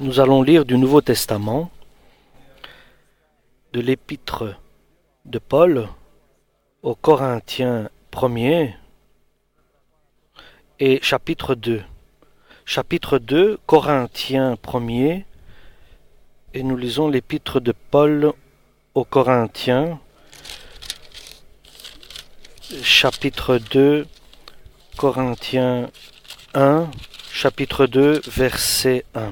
Nous allons lire du Nouveau Testament, de l'épître de Paul aux Corinthiens 1er et chapitre 2. Chapitre 2, Corinthiens 1er, et nous lisons l'épître de Paul aux Corinthiens, chapitre 2, Corinthiens 1, chapitre 2, verset 1.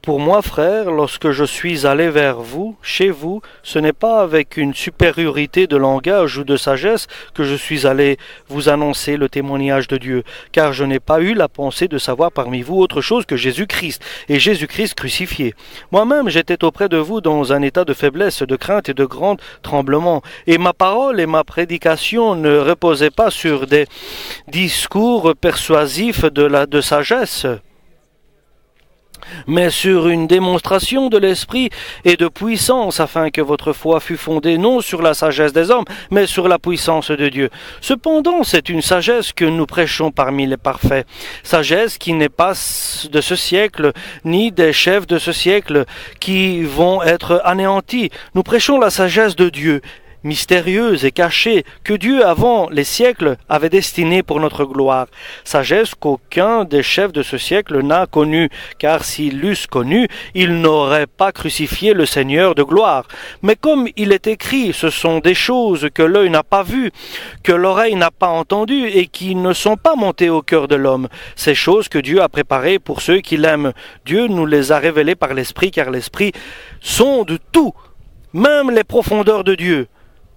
Pour moi, frères, lorsque je suis allé vers vous, chez vous, ce n'est pas avec une supériorité de langage ou de sagesse que je suis allé vous annoncer le témoignage de Dieu, car je n'ai pas eu la pensée de savoir parmi vous autre chose que Jésus-Christ, et Jésus-Christ crucifié. Moi-même, j'étais auprès de vous dans un état de faiblesse, de crainte et de grand tremblement, et ma parole et ma prédication ne reposaient pas sur des discours persuasifs de sagesse, mais sur une démonstration de l'esprit et de puissance, afin que votre foi fût fondée non sur la sagesse des hommes, mais sur la puissance de Dieu. Cependant, c'est une sagesse que nous prêchons parmi les parfaits, sagesse qui n'est pas de ce siècle, ni des chefs de ce siècle qui vont être anéantis. Nous prêchons la sagesse de Dieu, mystérieuse et cachée, que Dieu avant les siècles avait destinée pour notre gloire, sagesse qu'aucun des chefs de ce siècle n'a connue, car s'ils l'eussent connue, ils n'auraient pas crucifié le Seigneur de gloire. Mais comme il est écrit, ce sont des choses que l'œil n'a pas vues, que l'oreille n'a pas entendues, et qui ne sont pas montées au cœur de l'homme, ces choses que Dieu a préparées pour ceux qui l'aiment. Dieu nous les a révélées par l'Esprit, car l'Esprit sonde tout, même les profondeurs de Dieu.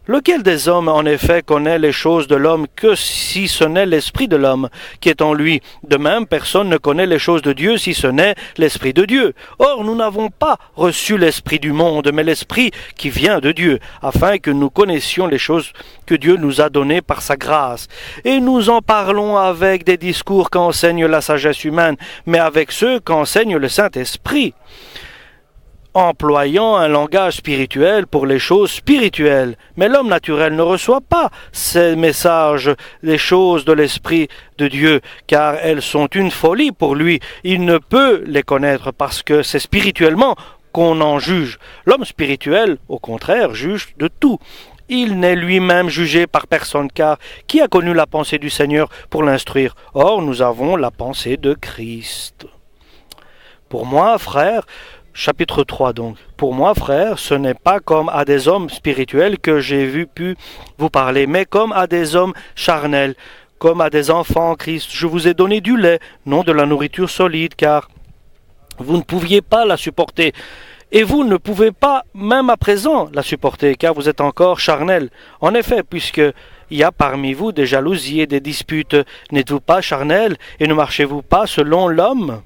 Lequel des hommes, en effet, connaît les choses de l'homme que si ce n'est l'esprit de l'homme qui est en lui? De même, personne ne connaît les choses de Dieu si ce n'est l'esprit de Dieu. Or, nous n'avons pas reçu l'esprit du monde, mais l'esprit qui vient de Dieu, afin que nous connaissions les choses que Dieu nous a données par sa grâce. Et nous en parlons avec des discours qu'enseigne la sagesse humaine, mais avec ceux qu'enseigne le Saint-Esprit, employant un langage spirituel pour les choses spirituelles. Mais l'homme naturel ne reçoit pas ces messages des choses de l'Esprit de Dieu, car elles sont une folie pour lui. Il ne peut les connaître parce que c'est spirituellement qu'on en juge. L'homme spirituel, au contraire, juge de tout. Il n'est lui-même jugé par personne, car qui a connu la pensée du Seigneur pour l'instruire? Or, nous avons la pensée de Christ. Pour moi, frère, chapitre 3 donc. Pour moi, frère, ce n'est pas comme à des hommes spirituels que j'ai pu vous parler, mais comme à des hommes charnels, comme à des enfants en Christ. Je vous ai donné du lait, non de la nourriture solide, car vous ne pouviez pas la supporter. Et vous ne pouvez pas, même à présent, la supporter, car vous êtes encore charnels. En effet, puisque il y a parmi vous des jalousies et des disputes, n'êtes-vous pas charnels et ne marchez-vous pas selon l'homme?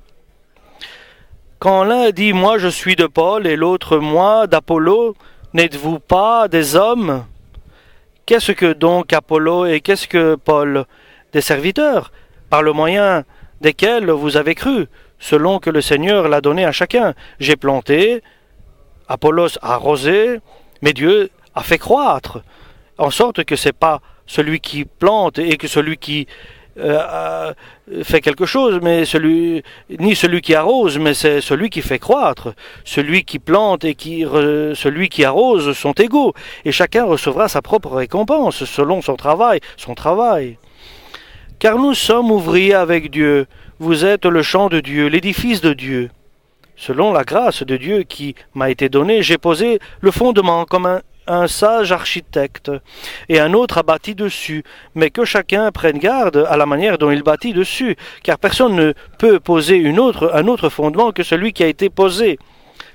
Quand l'un dit « moi je suis de Paul » et l'autre « moi d'Apollo », n'êtes-vous pas des hommes? Qu'est-ce que donc Apollo et qu'est-ce que Paul? Des serviteurs, par le moyen desquels vous avez cru, selon que le Seigneur l'a donné à chacun. J'ai planté, Apollos a arrosé, mais Dieu a fait croître, en sorte que c'est pas celui qui plante et que celui qui fait quelque chose, mais ni celui qui arrose, mais c'est celui qui fait croître. Celui qui plante et celui qui arrose sont égaux, et chacun recevra sa propre récompense selon son travail. Car nous sommes ouvriers avec Dieu. Vous êtes le champ de Dieu, l'édifice de Dieu. Selon la grâce de Dieu qui m'a été donnée, j'ai posé le fondement comme un sage architecte, et un autre a bâti dessus, mais que chacun prenne garde à la manière dont il bâtit dessus, car personne ne peut poser un autre fondement que celui qui a été posé,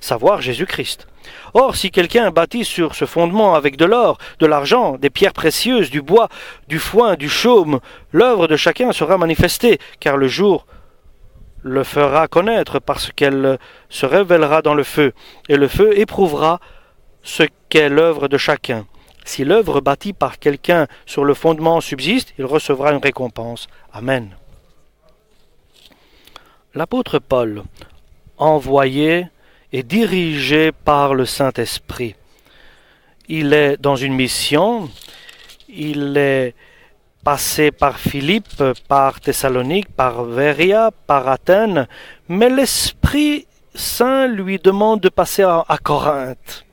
savoir Jésus-Christ. Or, si quelqu'un bâtit sur ce fondement avec de l'or, de l'argent, des pierres précieuses, du bois, du foin, du chaume, l'œuvre de chacun sera manifestée, car le jour le fera connaître, parce qu'elle se révélera dans le feu, et le feu éprouvera ce qu'est l'œuvre de chacun. Si l'œuvre bâtie par quelqu'un sur le fondement subsiste, il recevra une récompense. Amen. L'apôtre Paul, envoyé et dirigé par le Saint-Esprit, il est dans une mission, il est passer par Philippe, par Thessalonique, par Véria, par Athènes, mais l'Esprit Saint lui demande de passer à Corinthe.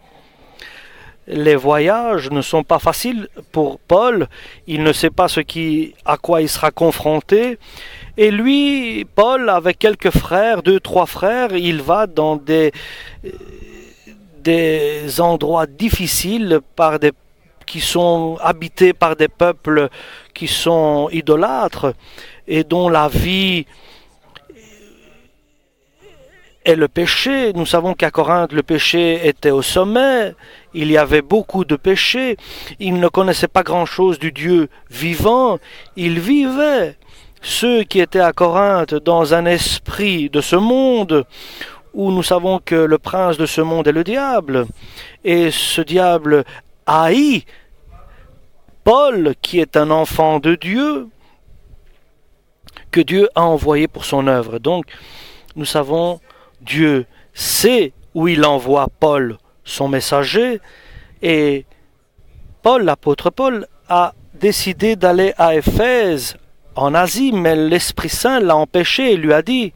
Les voyages ne sont pas faciles pour Paul, il ne sait pas à quoi il sera confronté, et lui, Paul, avec quelques frères, 2, 3 frères, il va dans des endroits difficiles qui sont habités par des peuples qui sont idolâtres et dont la vie est le péché. Nous savons qu'à Corinthe, le péché était au sommet. Il y avait beaucoup de péchés. Ils ne connaissaient pas grand-chose du Dieu vivant. Ils vivaient, ceux qui étaient à Corinthe, dans un esprit de ce monde, où nous savons que le prince de ce monde est le diable. Et ce diable haït Paul, qui est un enfant de Dieu, que Dieu a envoyé pour son œuvre. Donc, nous savons, Dieu sait où il envoie Paul, son messager, et Paul, l'apôtre Paul, a décidé d'aller à Éphèse, en Asie, mais l'Esprit Saint l'a empêché et lui a dit,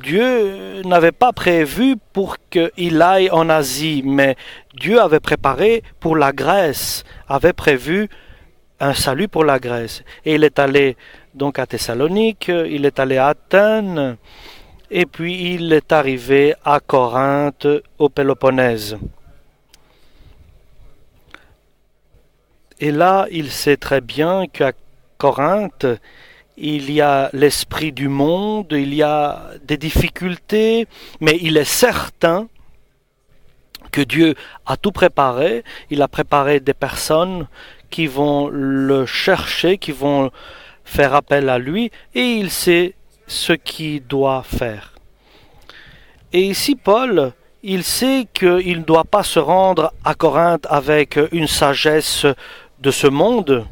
Dieu n'avait pas prévu pour qu'il aille en Asie, mais Dieu avait préparé pour la Grèce, avait prévu un salut pour la Grèce. Et il est allé donc à Thessalonique, il est allé à Athènes, et puis il est arrivé à Corinthe, au Péloponnèse. Et là, il sait très bien qu'à Corinthe, il y a l'esprit du monde, il y a des difficultés, mais il est certain que Dieu a tout préparé. Il a préparé des personnes qui vont le chercher, qui vont faire appel à lui, et il sait ce qu'il doit faire. Et ici, Paul, il sait qu'il ne doit pas se rendre à Corinthe avec une sagesse de ce monde,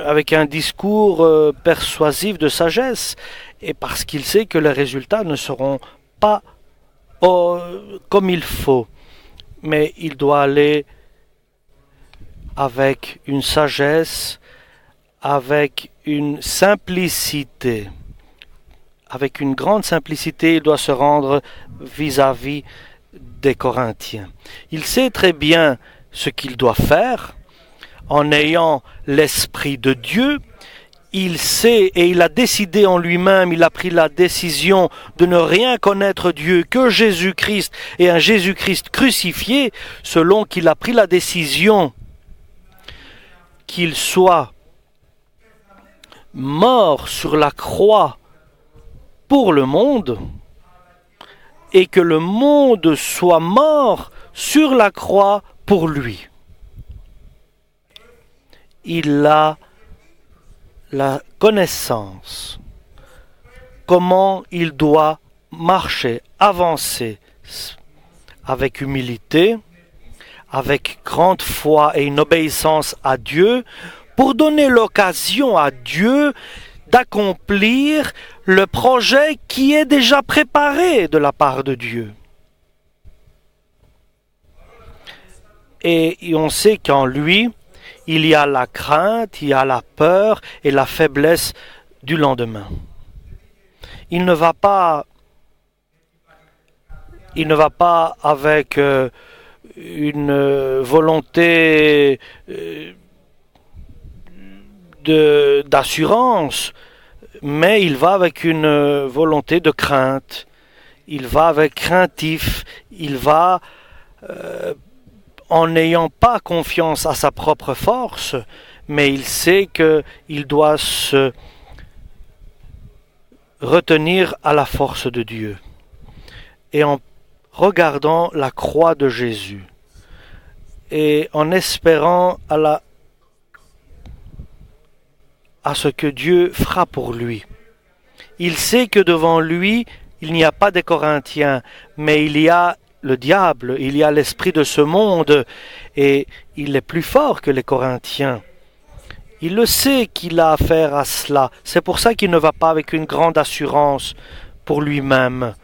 avec un discours persuasif de sagesse, et parce qu'il sait que les résultats ne seront pas comme il faut. Mais il doit aller avec une sagesse, avec une simplicité. Avec une grande simplicité, il doit se rendre vis-à-vis des Corinthiens. Il sait très bien ce qu'il doit faire. En ayant l'Esprit de Dieu, il sait et il a décidé en lui-même, il a pris la décision de ne rien connaître Dieu que Jésus-Christ et un Jésus-Christ crucifié, selon qu'il a pris la décision qu'il soit mort sur la croix pour le monde et que le monde soit mort sur la croix pour lui. Il a la connaissance, comment il doit marcher, avancer avec humilité, avec grande foi et une obéissance à Dieu, pour donner l'occasion à Dieu d'accomplir le projet qui est déjà préparé de la part de Dieu. Et on sait qu'en lui, il y a la crainte, il y a la peur et la faiblesse du lendemain. Il ne va pas avec une volonté d'assurance, mais il va avec une volonté de crainte. Il va avec craintif, il va en n'ayant pas confiance à sa propre force, mais il sait qu'il doit se retenir à la force de Dieu. Et en regardant la croix de Jésus, et en espérant à ce que Dieu fera pour lui. Il sait que devant lui, il n'y a pas des Corinthiens, mais il y a le diable, il y a l'esprit de ce monde, et il est plus fort que les Corinthiens. Il le sait qu'il a affaire à cela. C'est pour ça qu'il ne va pas avec une grande assurance pour lui-même.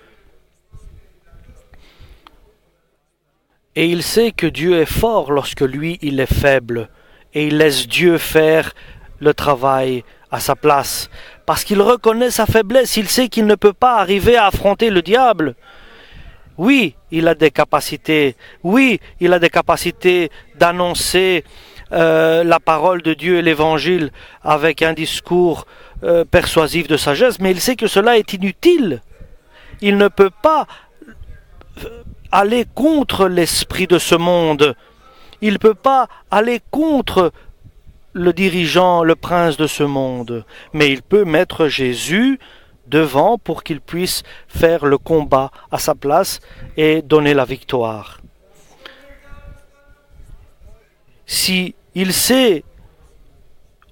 Et il sait que Dieu est fort lorsque lui, il est faible. Et il laisse Dieu faire le travail à sa place. Parce qu'il reconnaît sa faiblesse, il sait qu'il ne peut pas arriver à affronter le diable. Oui, il a des capacités. Oui, il a des capacités d'annoncer la parole de Dieu et l'évangile avec un discours persuasif de sagesse, mais il sait que cela est inutile. Il ne peut pas aller contre l'esprit de ce monde. Il ne peut pas aller contre le dirigeant, le prince de ce monde. Mais il peut mettre Jésus devant pour qu'il puisse faire le combat à sa place et donner la victoire. Si il sait,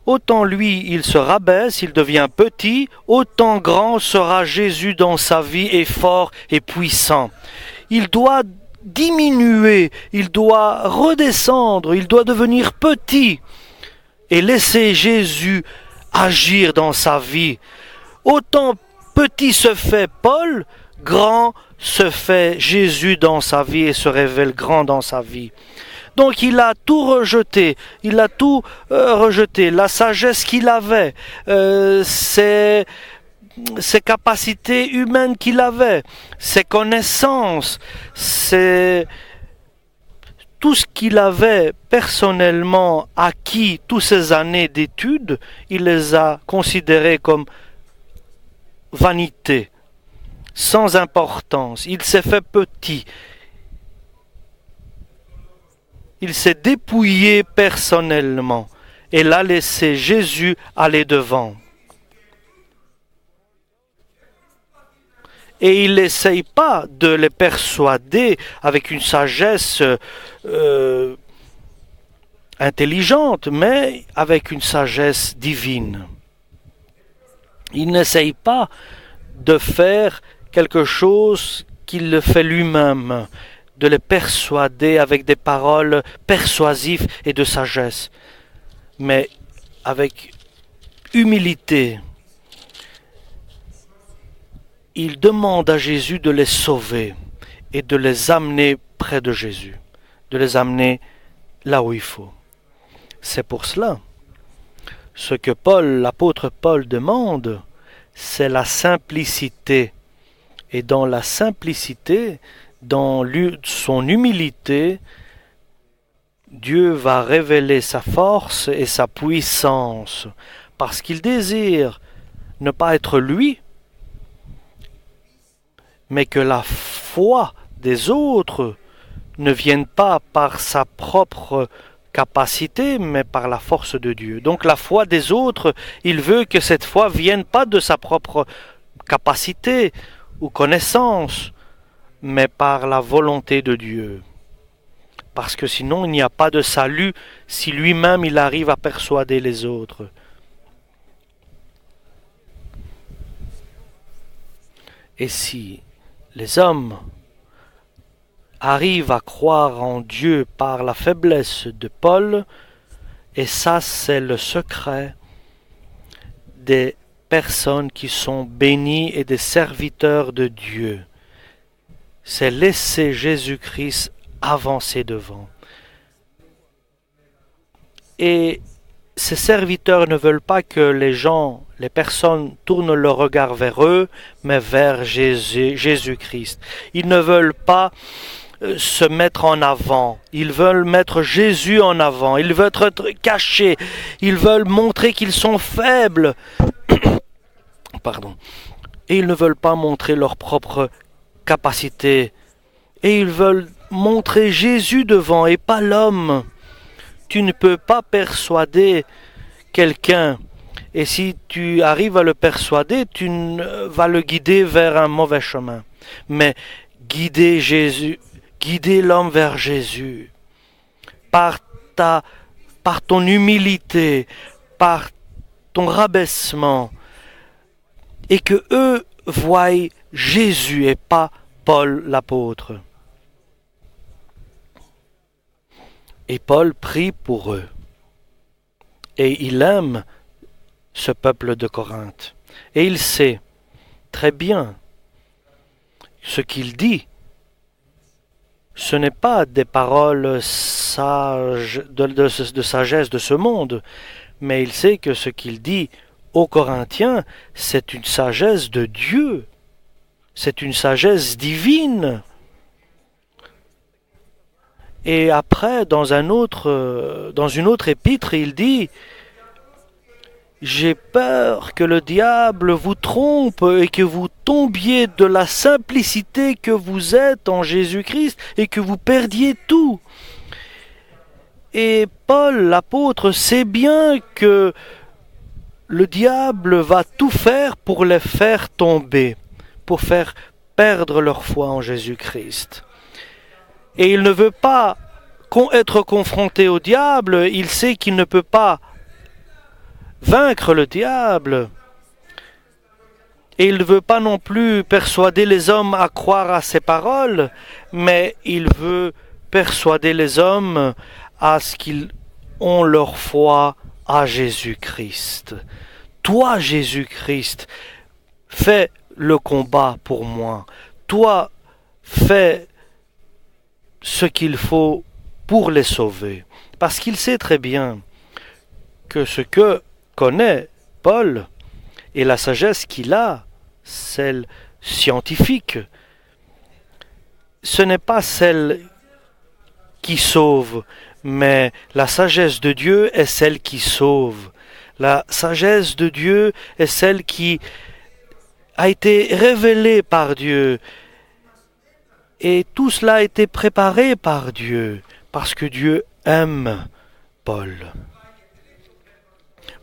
autant lui il se rabaisse, il devient petit, autant grand sera Jésus dans sa vie et fort et puissant. Il doit diminuer, il doit redescendre, il doit devenir petit et laisser Jésus agir dans sa vie. Autant petit se fait Paul, grand se fait Jésus dans sa vie et se révèle grand dans sa vie. Donc il a tout rejeté, la sagesse qu'il avait, ses capacités humaines qu'il avait, ses connaissances, tout ce qu'il avait personnellement acquis, toutes ces années d'études, il les a considérées comme vanité, sans importance. Il s'est fait petit. Il s'est dépouillé personnellement et l'a laissé Jésus aller devant. Et il n'essaye pas de les persuader avec une sagesse intelligente, mais avec une sagesse divine. Il n'essaye pas de faire quelque chose qu'il le fait lui-même, de les persuader avec des paroles persuasives et de sagesse, mais avec humilité. Il demande à Jésus de les sauver et de les amener près de Jésus, de les amener là où il faut. C'est pour cela, ce que l'apôtre Paul demande, c'est la simplicité. Et dans la simplicité, dans son humilité, Dieu va révéler sa force et sa puissance, parce qu'il désire ne pas être lui, mais que la foi des autres ne vienne pas par sa propre capacité, mais par la force de Dieu. Donc la foi des autres, il veut que cette foi vienne pas de sa propre capacité ou connaissance, mais par la volonté de Dieu. Parce que sinon il n'y a pas de salut si lui-même il arrive à persuader les autres. Et si les hommes arrivent à croire en Dieu par la faiblesse de Paul, et ça c'est le secret des personnes qui sont bénies et des serviteurs de Dieu, c'est laisser Jésus-Christ avancer devant. Et ces serviteurs ne veulent pas que les personnes tournent leur regard vers eux, mais vers Jésus-Christ. Ils ne veulent pas se mettre en avant. Ils veulent mettre Jésus en avant. Ils veulent être cachés. Ils veulent montrer qu'ils sont faibles. Pardon. Et ils ne veulent pas montrer leur propre capacité. Et ils veulent montrer Jésus devant et pas l'homme. Tu ne peux pas persuader quelqu'un. Et si tu arrives à le persuader, tu vas le guider vers un mauvais chemin. Mais guider l'homme vers Jésus, par ton humilité, par ton rabaissement, et que eux voient Jésus et pas Paul l'apôtre. Et Paul prie pour eux. Et il aime ce peuple de Corinthe. Et il sait très bien ce qu'il dit. Ce n'est pas des paroles sages de sagesse de ce monde, mais il sait que ce qu'il dit aux Corinthiens, c'est une sagesse de Dieu, c'est une sagesse divine. Et après, dans une autre épître, il dit: j'ai peur que le diable vous trompe et que vous tombiez de la simplicité que vous êtes en Jésus-Christ et que vous perdiez tout. Et Paul, l'apôtre, sait bien que le diable va tout faire pour les faire tomber, pour faire perdre leur foi en Jésus-Christ. Et il ne veut pas être confronté au diable, il sait qu'il ne peut pas vaincre le diable. Et il ne veut pas non plus persuader les hommes à croire à ses paroles, mais il veut persuader les hommes à ce qu'ils ont leur foi à Jésus-Christ. Toi, Jésus-Christ, fais le combat pour moi. Toi, fais ce qu'il faut pour les sauver. Parce qu'il sait très bien que ce que connaît Paul et la sagesse qu'il a, celle scientifique, ce n'est pas celle qui sauve, mais la sagesse de Dieu est celle qui sauve. La sagesse de Dieu est celle qui a été révélée par Dieu. Et tout cela a été préparé par Dieu, parce que Dieu aime Paul.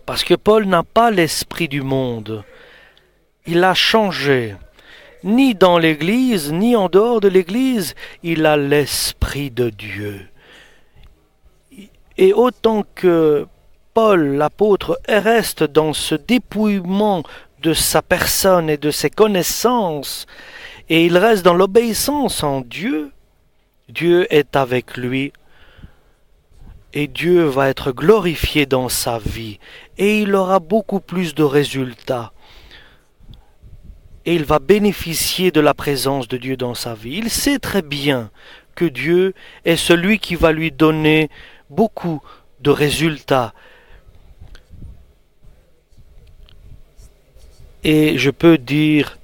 Parce que Paul n'a pas l'esprit du monde. Il a changé. Ni dans l'Église, ni en dehors de l'Église, il a l'esprit de Dieu. Et autant que Paul, l'apôtre, reste dans ce dépouillement de sa personne et de ses connaissances, et il reste dans l'obéissance en Dieu, Dieu est avec lui, et Dieu va être glorifié dans sa vie, et il aura beaucoup plus de résultats. Et il va bénéficier de la présence de Dieu dans sa vie. Il sait très bien que Dieu est celui qui va lui donner beaucoup de résultats. Et je peux dire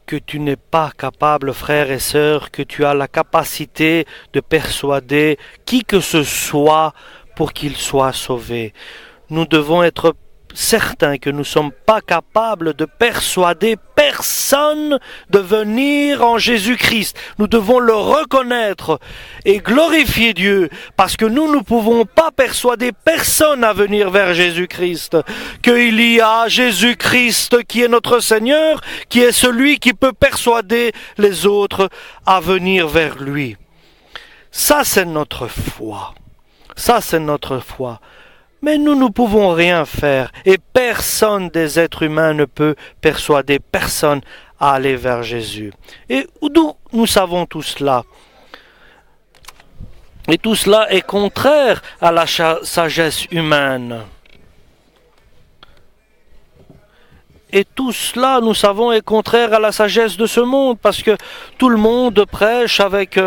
que tu n'es pas capable, frères et sœurs, que tu as la capacité de persuader qui que ce soit pour qu'il soit sauvé. Nous devons être certains que nous ne sommes pas capables de persuader personne de venir en Jésus-Christ. Nous devons le reconnaître et glorifier Dieu, parce que nous ne pouvons pas persuader personne à venir vers Jésus-Christ. Qu'il y a Jésus-Christ qui est notre Seigneur, qui est celui qui peut persuader les autres à venir vers lui. Ça, c'est notre foi. Ça, c'est notre foi. Mais nous ne pouvons rien faire, et personne des êtres humains ne peut persuader personne à aller vers Jésus. Et d'où nous savons tout cela? Et tout cela est contraire à la sagesse humaine. Et tout cela, nous savons, est contraire à la sagesse de ce monde, parce que tout le monde prêche avec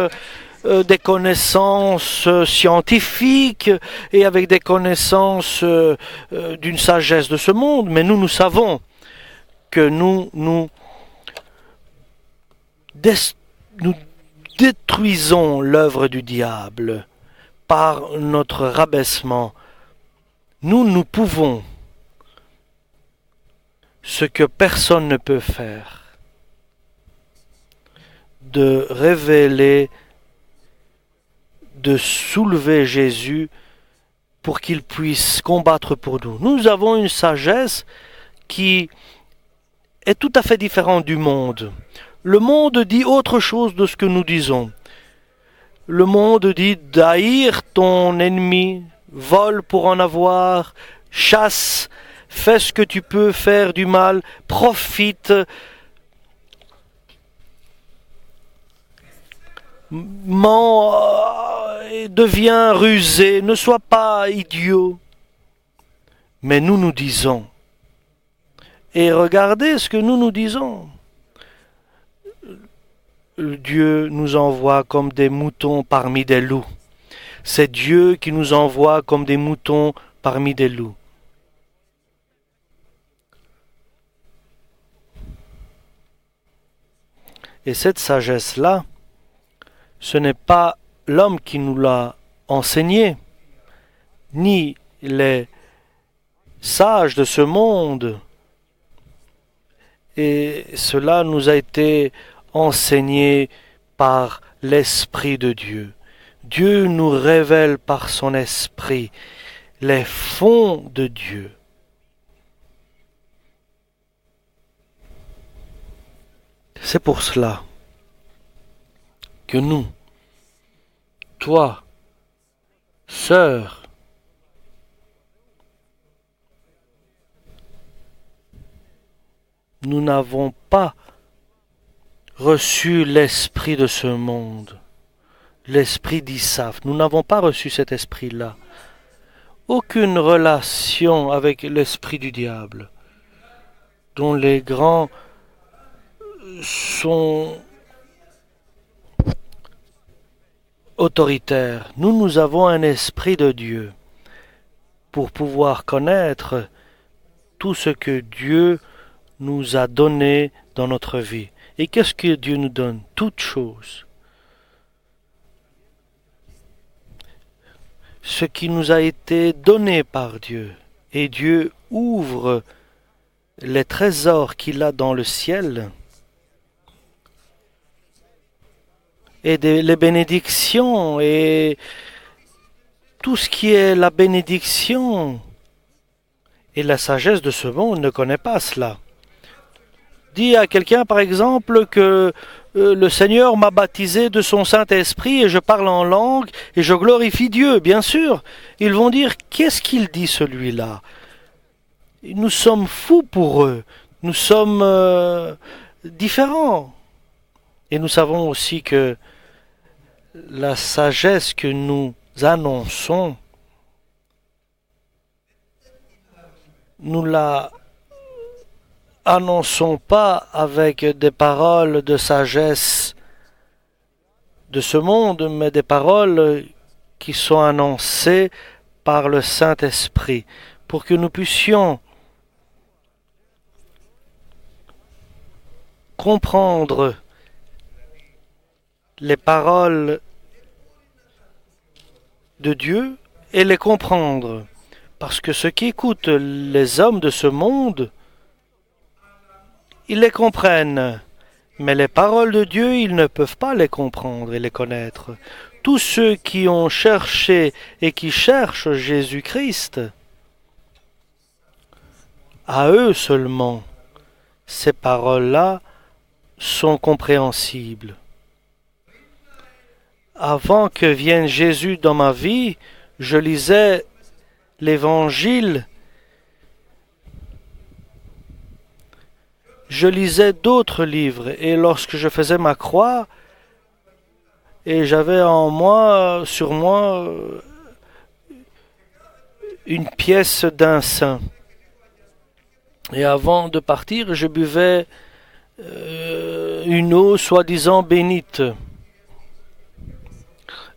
des connaissances scientifiques et avec des connaissances d'une sagesse de ce monde. Mais nous savons que nous détruisons l'œuvre du diable par notre rabaissement. Nous pouvons ce que personne ne peut faire, de révéler, de soulever Jésus pour qu'il puisse combattre pour nous. Nous avons une sagesse qui est tout à fait différente du monde. Le monde dit autre chose de ce que nous disons. Le monde dit d'haïr ton ennemi, vole pour en avoir, chasse, fais ce que tu peux faire du mal, profite, deviens rusé, ne sois pas idiot. Mais nous disons, et regardez ce que nous disons. Dieu nous envoie comme des moutons parmi des loups. C'est Dieu qui nous envoie comme des moutons parmi des loups. Et cette sagesse-là, ce n'est pas l'homme qui nous l'a enseignée, ni les sages de ce monde. Et cela nous a été enseigné par l'Esprit de Dieu. Dieu nous révèle par son Esprit les fonds de Dieu. C'est pour cela que nous, toi, sœur, nous n'avons pas reçu l'esprit de ce monde, l'esprit d'Issaf. Nous n'avons pas reçu cet esprit-là. Aucune relation avec l'esprit du diable, dont les grands sont autoritaires. Nous avons un esprit de Dieu pour pouvoir connaître tout ce que Dieu nous a donné dans notre vie. Et qu'est-ce que Dieu nous donne? Toutes choses. Ce qui nous a été donné par Dieu. Et Dieu ouvre les trésors qu'il a dans le ciel et les bénédictions et tout ce qui est la bénédiction. Et la sagesse de ce monde ne connaît pas cela. Dis à quelqu'un, par exemple, que le Seigneur m'a baptisé de son Saint-Esprit et je parle en langue et je glorifie Dieu, bien sûr. Ils vont dire, qu'est-ce qu'il dit celui-là? Nous sommes fous pour eux. Nous sommes différents. Et nous savons aussi que la sagesse que nous annonçons, nous la annonçons pas avec des paroles de sagesse de ce monde, mais des paroles qui sont annoncées par le Saint-Esprit, pour que nous puissions comprendre les paroles de Dieu et les comprendre. Parce que ceux qui écoutent les hommes de ce monde, ils les comprennent, mais les paroles de Dieu, ils ne peuvent pas les comprendre et les connaître. Tous ceux qui ont cherché et qui cherchent Jésus-Christ, à eux seulement, ces paroles-là sont compréhensibles. Avant que vienne Jésus dans ma vie, je lisais l'Évangile. Je lisais d'autres livres et lorsque je faisais ma croix et j'avais en moi, sur moi, une pièce d'un saint. Et avant de partir, je buvais une eau soi-disant bénite.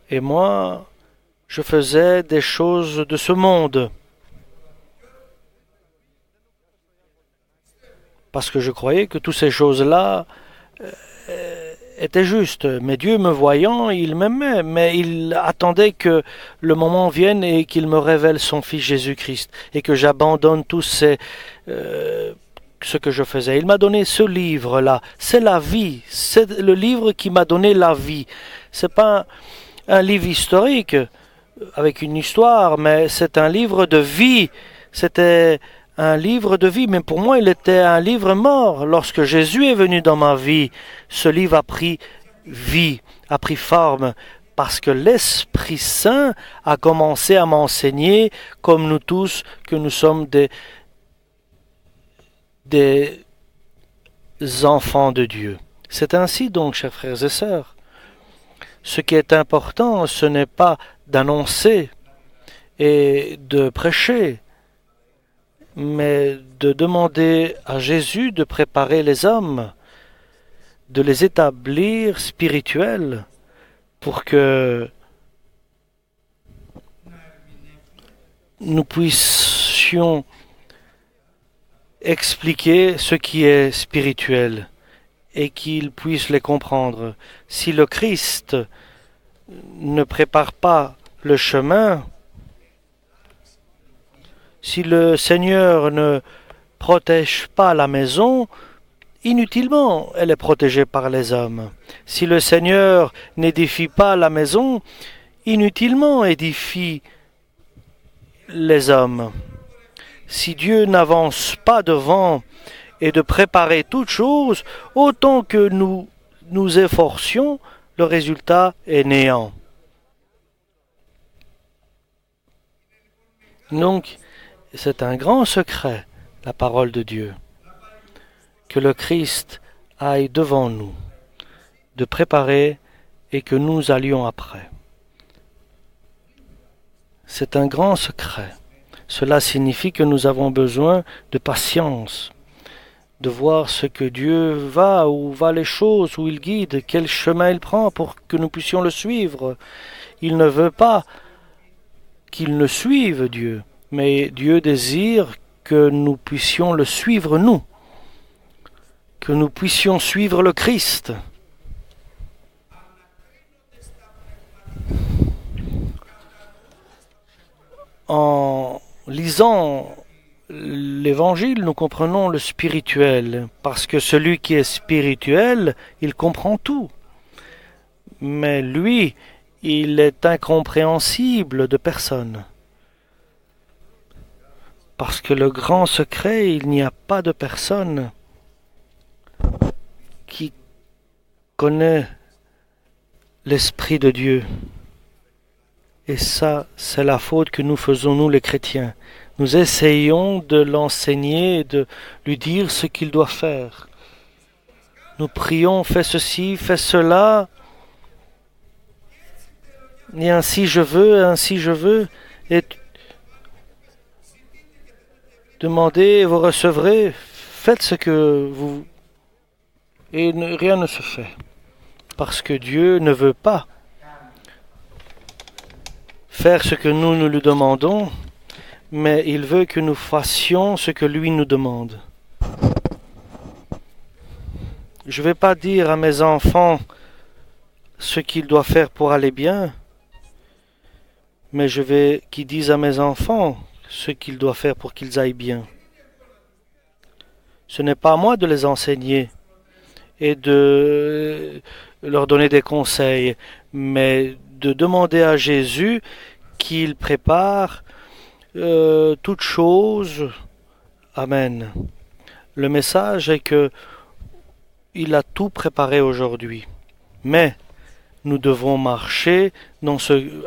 Et moi, je faisais des choses de ce monde. Parce que je croyais que toutes ces choses-là étaient justes. Mais Dieu me voyant, il m'aimait, mais il attendait que le moment vienne et qu'il me révèle son Fils Jésus-Christ et que j'abandonne tout ce que je faisais. Il m'a donné ce livre-là. C'est la vie. C'est le livre qui m'a donné la vie. C'est pas un livre historique avec une histoire, mais c'est un livre de vie. C'était un livre de vie, mais pour moi, il était un livre mort. Lorsque Jésus est venu dans ma vie, ce livre a pris vie, a pris forme, parce que l'Esprit Saint a commencé à m'enseigner, comme nous tous, que nous sommes des enfants de Dieu. C'est ainsi donc, chers frères et sœurs. Ce qui est important, ce n'est pas d'annoncer et de prêcher, mais de demander à Jésus de préparer les hommes, de les établir spirituels pour que nous puissions expliquer ce qui est spirituel et qu'ils puissent les comprendre. Si le Christ ne prépare pas le chemin, si le Seigneur ne protège pas la maison, inutilement elle est protégée par les hommes. Si le Seigneur n'édifie pas la maison, inutilement édifie les hommes. Si Dieu n'avance pas devant et de préparer toutes choses, autant que nous nous efforcions, le résultat est néant. Donc, c'est un grand secret, la parole de Dieu, que le Christ aille devant nous, de préparer et que nous allions après. C'est un grand secret. Cela signifie que nous avons besoin de patience, de voir ce que Dieu va, où va les choses, où il guide, quel chemin il prend pour que nous puissions le suivre. Il ne veut pas qu'il ne suive Dieu, mais Dieu désire que nous puissions le suivre nous, que nous puissions suivre le Christ. En lisant l'Évangile, nous comprenons le spirituel, parce que celui qui est spirituel, il comprend tout. Mais lui, il est incompréhensible de personne. Parce que le grand secret, il n'y a pas de personne qui connaît l'Esprit de Dieu. Et ça, c'est la faute que nous faisons, nous les chrétiens. Nous essayons de l'enseigner, de lui dire ce qu'il doit faire. Nous prions, fais ceci, fais cela. Et ainsi je veux. Et demandez, vous recevrez. Faites ce que vous... Et rien ne se fait. Parce que Dieu ne veut pas faire ce que nous lui demandons, mais il veut que nous fassions ce que lui nous demande. Je ne vais pas dire à mes enfants ce qu'ils doivent faire pour aller bien, mais je veux qu'ils disent à mes enfants ce qu'ils doivent faire pour qu'ils aillent bien. Ce n'est pas à moi de les enseigner et de leur donner des conseils, mais de demander à Jésus qu'il prépare toutes choses. Amen. Le message est que il a tout préparé aujourd'hui. Mais nous devons marcher,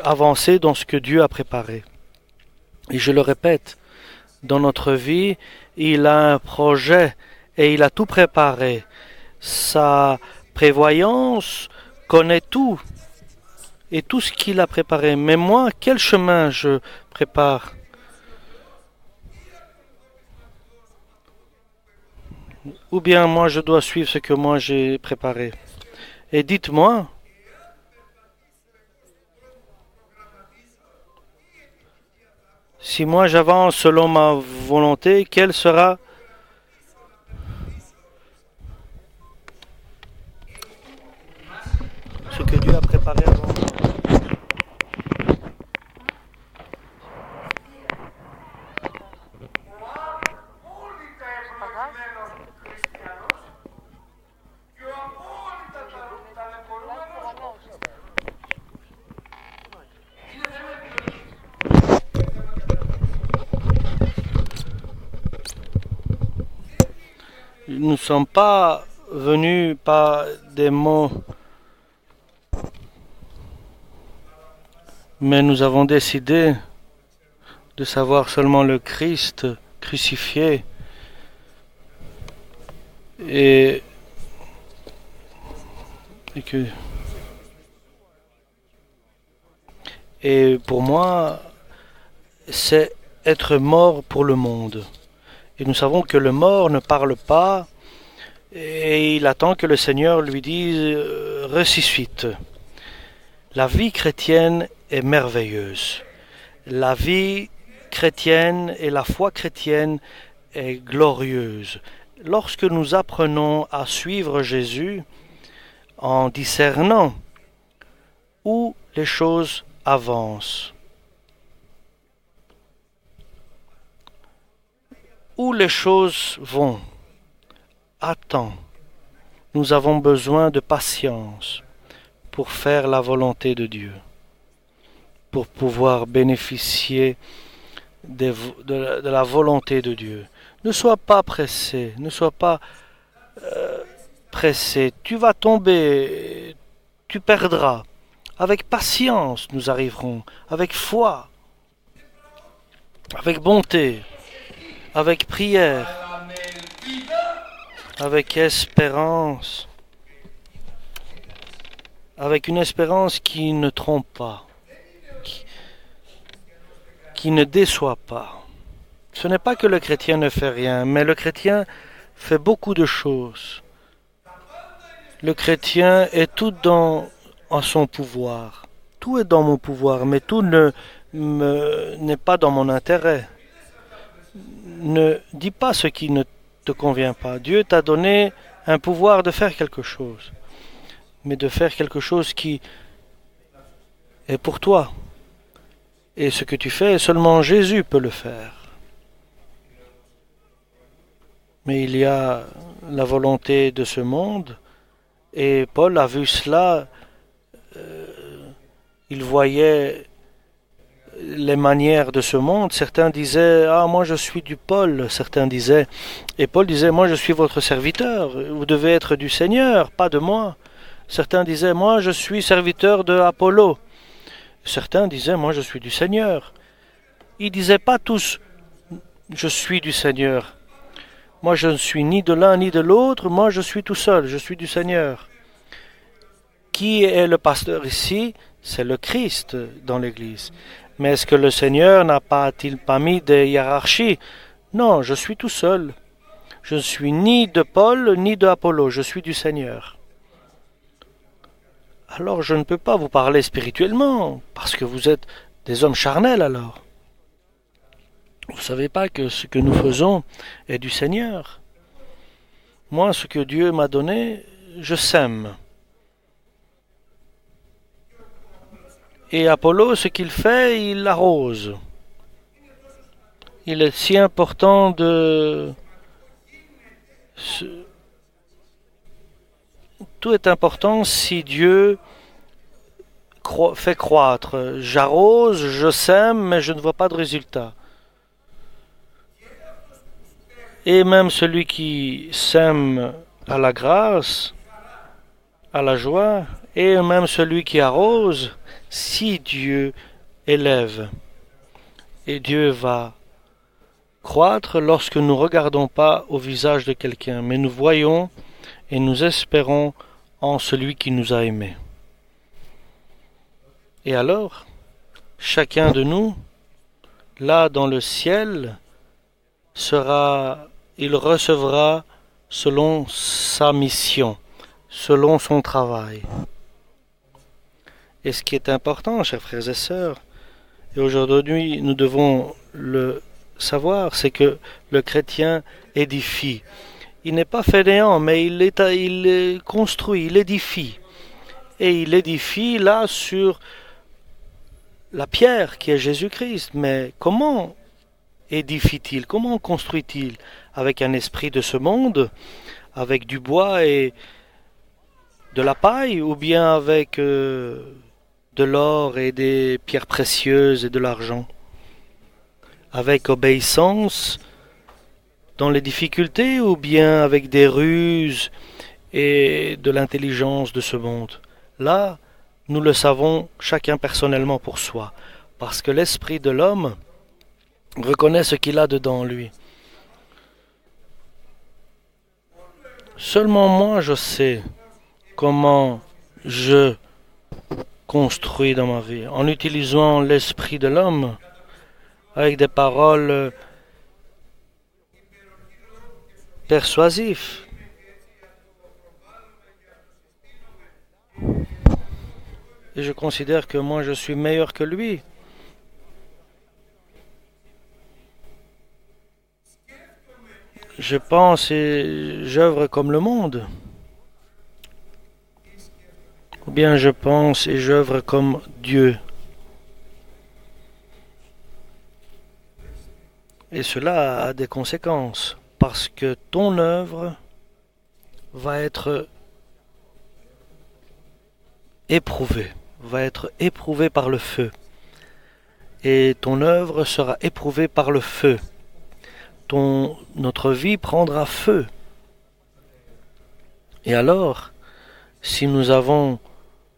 avancer dans ce que Dieu a préparé. Et je le répète, dans notre vie, il a un projet et il a tout préparé. Sa prévoyance connaît tout et tout ce qu'il a préparé. Mais moi, quel chemin je prépare? Ou bien moi, je dois suivre ce que moi j'ai préparé? Et dites-moi, si moi j'avance selon ma volonté, quel sera ce que Dieu a préparé avant moi? Nous ne sommes pas venus par des mots, mais nous avons décidé de savoir seulement le Christ crucifié et pour moi, c'est être mort pour le monde. Et nous savons que le mort ne parle pas, et il attend que le Seigneur lui dise ressuscite. La vie chrétienne est merveilleuse. La vie chrétienne et la foi chrétienne est glorieuse. Lorsque nous apprenons à suivre Jésus en discernant où les choses avancent, où les choses vont, attends, nous avons besoin de patience pour faire la volonté de Dieu, pour pouvoir bénéficier de la volonté de Dieu. Ne sois pas pressé, ne sois pas pressé. Tu vas tomber, tu perdras. Avec patience, nous arriverons, avec foi, avec bonté, avec prière, avec espérance, avec une espérance qui ne trompe pas, qui ne déçoit pas. Ce n'est pas que le chrétien ne fait rien, mais le chrétien fait beaucoup de choses. Le chrétien est tout en son pouvoir. Tout est dans mon pouvoir, mais tout n'est pas dans mon intérêt. Ne dis pas ce qui ne te convient pas. Dieu t'a donné un pouvoir de faire quelque chose, mais de faire quelque chose qui est pour toi. Et ce que tu fais, seulement Jésus peut le faire. Mais il y a la volonté de ce monde, et Paul a vu cela. Il voyait les manières de ce monde. Certains disaient, ah, moi je suis du Paul. Certains disaient, et Paul disait, moi je suis votre serviteur. Vous devez être du Seigneur, pas de moi. Certains disaient, moi je suis serviteur de Apollo. Certains disaient, moi je suis du Seigneur. Ils disaient pas tous, je suis du Seigneur. Moi je ne suis ni de l'un ni de l'autre, moi je suis tout seul, je suis du Seigneur. Qui est le pasteur ici? C'est le Christ dans l'Église. Mais est-ce que le Seigneur n'a-t-il pas mis des hiérarchies? Non, je suis tout seul. Je ne suis ni de Paul ni de Apollo, je suis du Seigneur. Alors je ne peux pas vous parler spirituellement, parce que vous êtes des hommes charnels alors. Vous ne savez pas que ce que nous faisons est du Seigneur. Moi, ce que Dieu m'a donné, je sème. Et Apollo, ce qu'il fait, il l'arrose. Il est si important de... Tout est important si Dieu fait croître. J'arrose, je sème, mais je ne vois pas de résultat. Et même celui qui sème à la grâce, à la joie, et même celui qui arrose, si Dieu élève, et Dieu va croître lorsque nous ne regardons pas au visage de quelqu'un, mais nous voyons et nous espérons en celui qui nous a aimés. Et alors, chacun de nous, là dans le ciel, il recevra selon sa mission, selon son travail. Et ce qui est important, chers frères et sœurs, et aujourd'hui nous devons le savoir, c'est que le chrétien édifie. Il n'est pas fainéant, mais il construit, il édifie. Et il édifie là sur la pierre qui est Jésus-Christ. Mais comment édifie-t-il? Comment construit-il? Avec un esprit de ce monde, avec du bois et de la paille, ou bien avec de l'or et des pierres précieuses et de l'argent? Avec obéissance dans les difficultés, ou bien avec des ruses et de l'intelligence de ce monde? Là, nous le savons chacun personnellement pour soi, parce que l'esprit de l'homme reconnaît ce qu'il a dedans lui. Seulement moi je sais comment je construis dans ma vie, en utilisant l'esprit de l'homme, avec des paroles persuasives, et je considère que moi je suis meilleur que lui. Je pense et j'œuvre comme le monde. Ou bien je pense et j'œuvre comme Dieu. Et cela a des conséquences, parce que ton œuvre va être éprouvée par le feu. Et ton œuvre sera éprouvée par le feu. Notre vie prendra feu. Et alors, si nous avons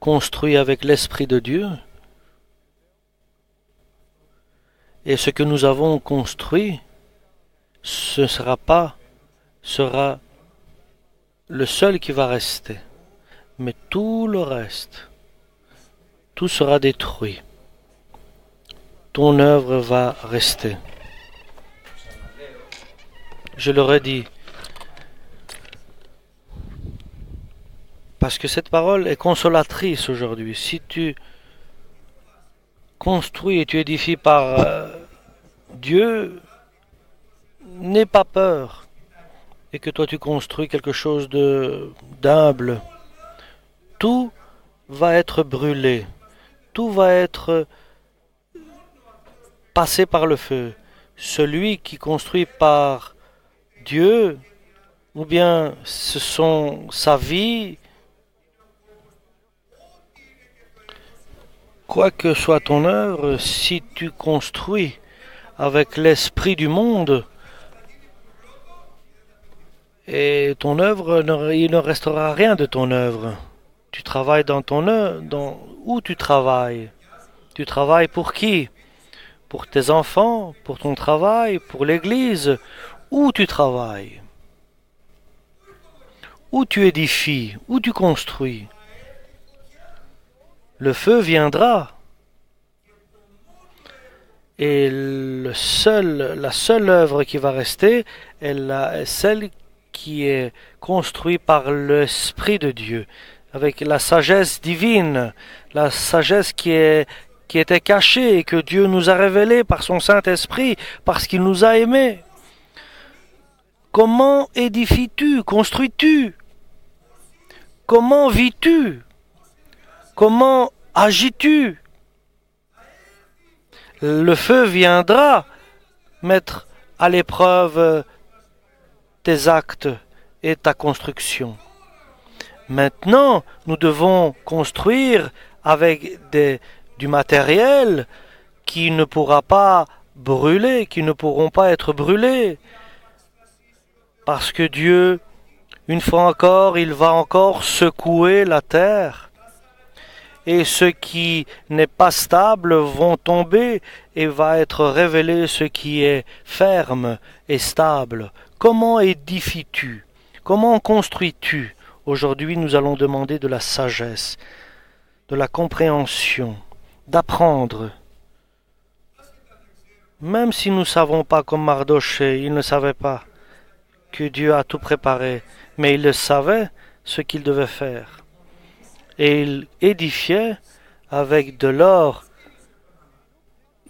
construit avec l'Esprit de Dieu, et ce que nous avons construit, sera le seul qui va rester. Mais tout le reste, tout sera détruit. Ton œuvre va rester. Je le redis, parce que cette parole est consolatrice aujourd'hui. Si tu construis et tu édifies par Dieu, n'aie pas peur, et que toi tu construis quelque chose d'humble. Tout va être brûlé, tout va être passé par le feu. Celui qui construit par Dieu, ou bien sa vie, quoi que soit ton œuvre, si tu construis avec l'esprit du monde, et ton œuvre, il ne restera rien de ton œuvre. Tu travailles dans ton œuvre, où tu travailles? Tu travailles pour qui? Pour tes enfants, pour ton travail, pour l'église? Où tu travailles? Où tu édifies? Où tu construis? Le feu viendra. Et la seule œuvre qui va rester est celle qui est construite par l'Esprit de Dieu, avec la sagesse divine, la sagesse qui était cachée et que Dieu nous a révélée par son Saint-Esprit, parce qu'il nous a aimés. Comment édifies-tu, construis-tu? Comment vis-tu? Comment agis-tu? Le feu viendra mettre à l'épreuve tes actes et ta construction. Maintenant, nous devons construire avec du matériel qui ne pourra pas brûler, qui ne pourront pas être brûlés. Parce que Dieu, une fois encore, il va encore secouer la terre. Et ce qui n'est pas stable vont tomber et va être révélé ce qui est ferme et stable. Comment édifies-tu? Comment construis-tu? Aujourd'hui, nous allons demander de la sagesse, de la compréhension, d'apprendre. Même si nous ne savons pas comme Mardochée, il ne savait pas que Dieu a tout préparé, mais il le savait ce qu'il devait faire. Et il édifiait avec de l'or.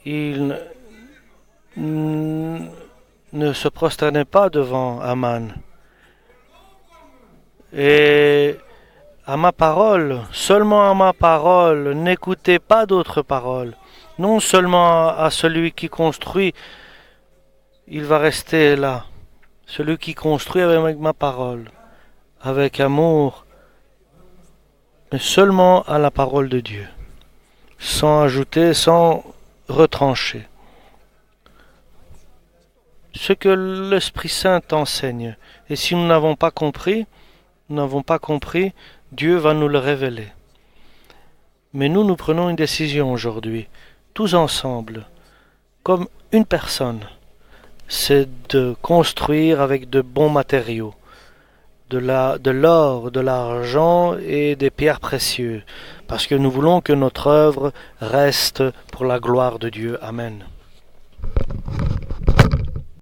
Il ne se prosternait pas devant Aman. Et à ma parole, seulement à ma parole, n'écoutez pas d'autres paroles. Non seulement à celui qui construit, il va rester là. Celui qui construit avec ma parole, avec amour, mais seulement à la parole de Dieu, sans ajouter, sans retrancher. Ce que l'Esprit Saint enseigne. Et si nous n'avons pas compris, Dieu va nous le révéler. Mais nous prenons une décision aujourd'hui, tous ensemble, comme une personne. C'est de construire avec de bons matériaux. De l'or, de l'argent et des pierres précieuses, parce que nous voulons que notre œuvre reste pour la gloire de Dieu. Amen.